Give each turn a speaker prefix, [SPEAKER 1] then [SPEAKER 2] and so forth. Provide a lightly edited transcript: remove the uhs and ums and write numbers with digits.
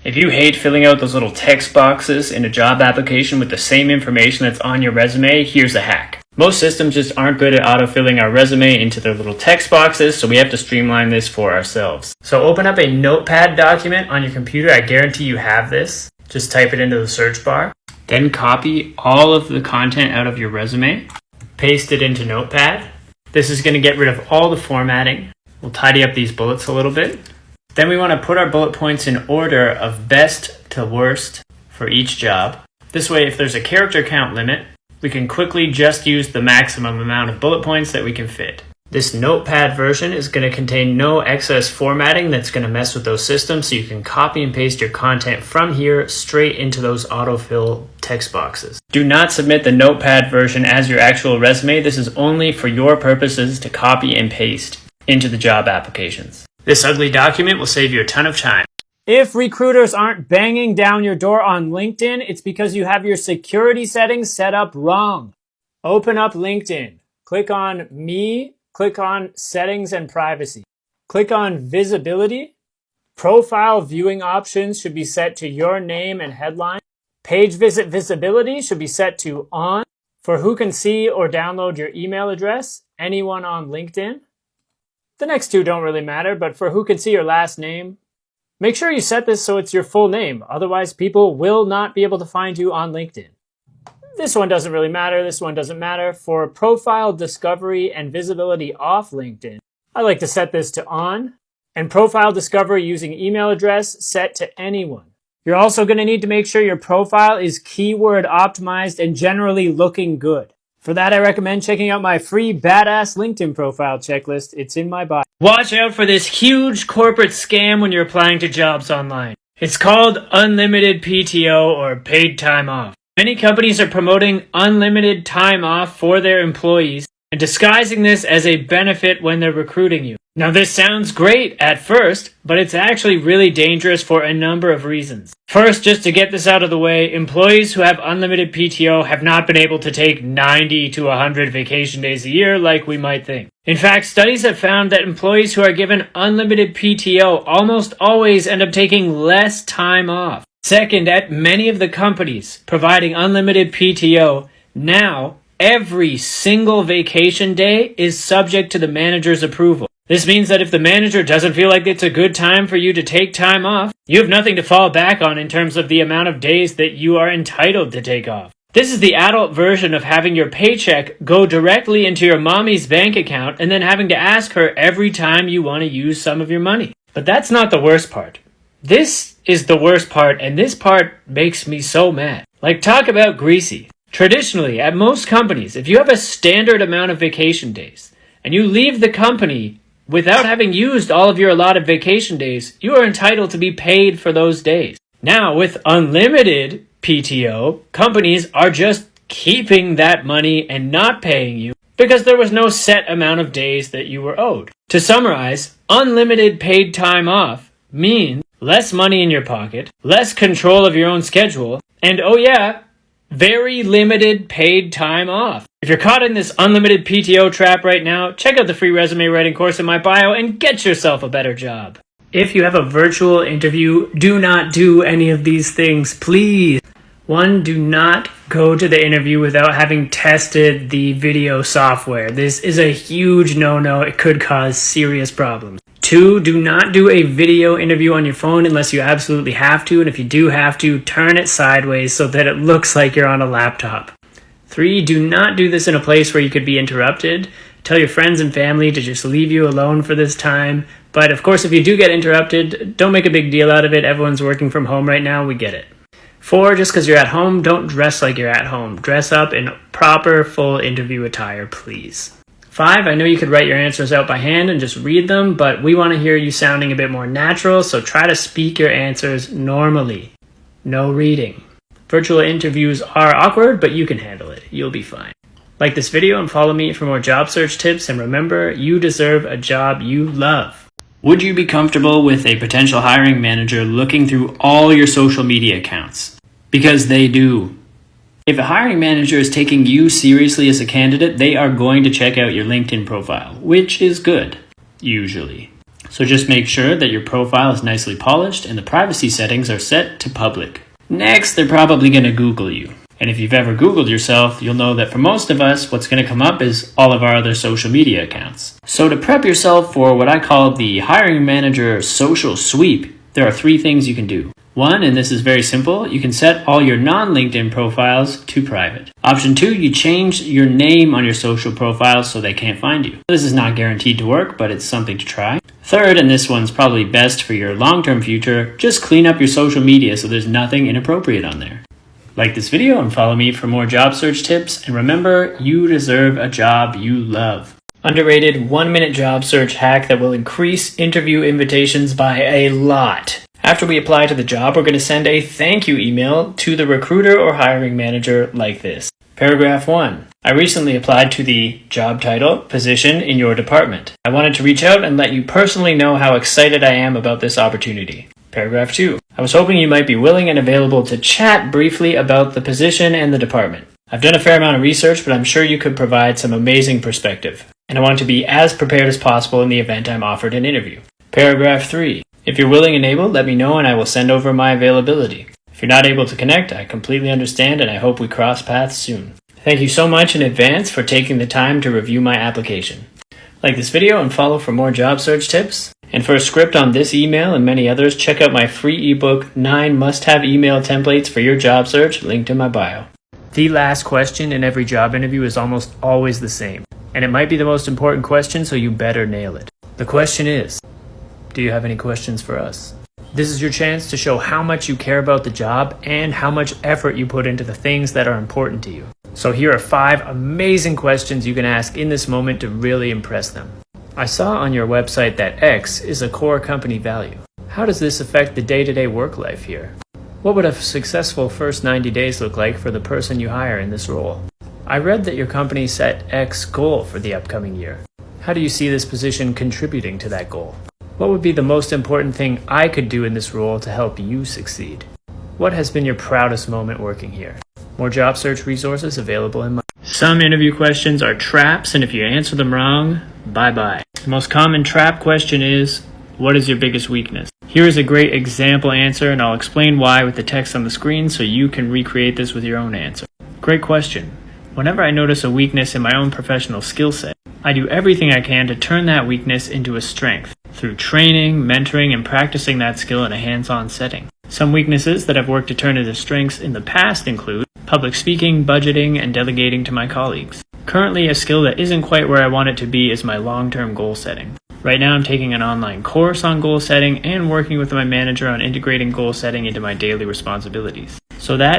[SPEAKER 1] If you hate filling out those little text boxes in a job application with the same information that's on your resume, here's a hack. Most systems just aren't good at autofilling our resume into their little text boxes, so we have to streamline this for ourselves. So open up a notepad document on your computer. I guarantee you have this. Just type it into the search bar. Then copy all of the content out of your resume. Paste it into Notepad. This is going to get rid of all the formatting. We'll tidy up these bullets a little bit. Then we want to put our bullet points in order of best to worst for each job. This way, if there's a character count limit, we can quickly just use the maximum amount of bullet points that we can fit. This Notepad version is going to contain no excess formatting that's going to mess with those systems, so you can copy and paste your content from here straight into those autofill text boxes. Do not submit the Notepad version as your actual resume. This is only for your purposes to copy and paste into the job applications. This ugly document will save you a ton of time. If recruiters aren't banging down your door on LinkedIn, it's because you have your security settings set up wrong. Open up LinkedIn. Click on Me. Click on Settings and Privacy. Click on Visibility. Profile viewing options should be set to your name and headline. Page visit visibility should be set to on. For who can see or download your email address, anyone on LinkedIn. The next two don't really matter, but for who can see your last name, make sure you set this so it's your full name. Otherwise, people will not be able to find you on LinkedIn. This one doesn't really matter. This one doesn't matter. For profile discovery and visibility off LinkedIn, I like to set this to on. And profile discovery using email address set to anyone. You're also going to need to make sure your profile is keyword optimized and generally looking good. For that, I recommend checking out my free badass LinkedIn profile checklist. It's in my bio. Watch out for this huge corporate scam when you're applying to jobs online. It's called unlimited PTO or paid time off. Many companies are promoting unlimited time off for their employees and disguising this as a benefit when they're recruiting you. Now, this sounds great at first, but it's actually really dangerous for a number of reasons. First, just to get this out of the way, employees who have unlimited PTO have not been able to take 90 to 100 vacation days a year like we might think. In fact, studies have found that employees who are given unlimited PTO almost always end up taking less time off. Second, at many of the companies providing unlimited PTO, now every single vacation day is subject to the manager's approval. This means that if the manager doesn't feel like it's a good time for you to take time off, you have nothing to fall back on in terms of the amount of days that you are entitled to take off. This is the adult version of having your paycheck go directly into your mommy's bank account and then having to ask her every time you want to use some of your money. But that's not the worst part. This is the worst part, and this part makes me so mad. Like, talk about greasy. Traditionally, at most companies, if you have a standard amount of vacation days and you leave the company without having used all of your allotted vacation days, you are entitled to be paid for those days. Now, with unlimited PTO, companies are just keeping that money and not paying you because there was no set amount of days that you were owed. To summarize, unlimited paid time off means less money in your pocket, less control of your own schedule, and oh yeah, very limited paid time off. If you're caught in this unlimited PTO trap right now, check out the free resume writing course in my bio and get yourself a better job. If you have a virtual interview, do not do any of these things, please. 1, do not go to the interview without having tested the video software. This is a huge no-no. It could cause serious problems. 2, do not do a video interview on your phone unless you absolutely have to, and if you do have to, turn it sideways so that it looks like you're on a laptop. 3, do not do this in a place where you could be interrupted. Tell your friends and family to just leave you alone for this time. But of course, if you do get interrupted, don't make a big deal out of it. Everyone's working from home right now. We get it. 4, just because you're at home, don't dress like you're at home. Dress up in proper full interview attire, please. 5, I know you could write your answers out by hand and just read them, but we want to hear you sounding a bit more natural, so try to speak your answers normally. No reading. Virtual interviews are awkward, but you can handle it. You'll be fine. Like this video and follow me for more job search tips, and remember, you deserve a job you love. Would you be comfortable with a potential hiring manager looking through all your social media accounts? Because they do. If a hiring manager is taking you seriously as a candidate, they are going to check out your LinkedIn profile, which is good, usually. So just make sure that your profile is nicely polished and the privacy settings are set to public. Next, they're probably going to Google you. And if you've ever Googled yourself, you'll know that for most of us, what's going to come up is all of our other social media accounts. So to prep yourself for what I call the hiring manager social sweep, there are 3 things you can do. 1, and this is very simple, you can set all your non-LinkedIn profiles to private. Option 2, you change your name on your social profiles so they can't find you. This is not guaranteed to work, but it's something to try. 3rd, and this one's probably best for your long-term future, just clean up your social media so there's nothing inappropriate on there. Like this video and follow me for more job search tips, and remember, you deserve a job you love. Underrated 1-minute job search hack that will increase interview invitations by a lot. After we apply to the job, we're going to send a thank you email to the recruiter or hiring manager like this. Paragraph 1. I recently applied to the job title, position in your department. I wanted to reach out and let you personally know how excited I am about this opportunity. Paragraph 2. I was hoping you might be willing and available to chat briefly about the position and the department. I've done a fair amount of research, but I'm sure you could provide some amazing perspective. And I want to be as prepared as possible in the event I'm offered an interview. Paragraph 3. If you're willing and able, let me know and I will send over my availability. If you're not able to connect, I completely understand and I hope we cross paths soon. Thank you so much in advance for taking the time to review my application. Like this video and follow for more job search tips. And for a script on this email and many others, check out my free ebook, 9 must-have email templates for your job search, linked in my bio. The last question in every job interview is almost always the same. And it might be the most important question, so you better nail it. The question is, do you have any questions for us? This is your chance to show how much you care about the job and how much effort you put into the things that are important to you. So here are 5 amazing questions you can ask in this moment to really impress them. I saw on your website that X is a core company value. How does this affect the day-to-day work life here? What would a successful first 90 days look like for the person you hire in this role? I read that your company set X goal for the upcoming year. How do you see this position contributing to that goal? What would be the most important thing I could do in this role to help you succeed? What has been your proudest moment working here? More job search resources available in my... Some interview questions are traps, and if you answer them wrong, bye-bye. The most common trap question is, what is your biggest weakness? Here is a great example answer, and I'll explain why with the text on the screen so you can recreate this with your own answer. Great question. Whenever I notice a weakness in my own professional skill set, I do everything I can to turn that weakness into a strength through training, mentoring, and practicing that skill in a hands-on setting. Some weaknesses that I've worked to turn into strengths in the past include public speaking, budgeting, and delegating to my colleagues. Currently, a skill that isn't quite where I want it to be is my long-term goal setting. Right now, I'm taking an online course on goal setting and working with my manager on integrating goal setting into my daily responsibilities. So that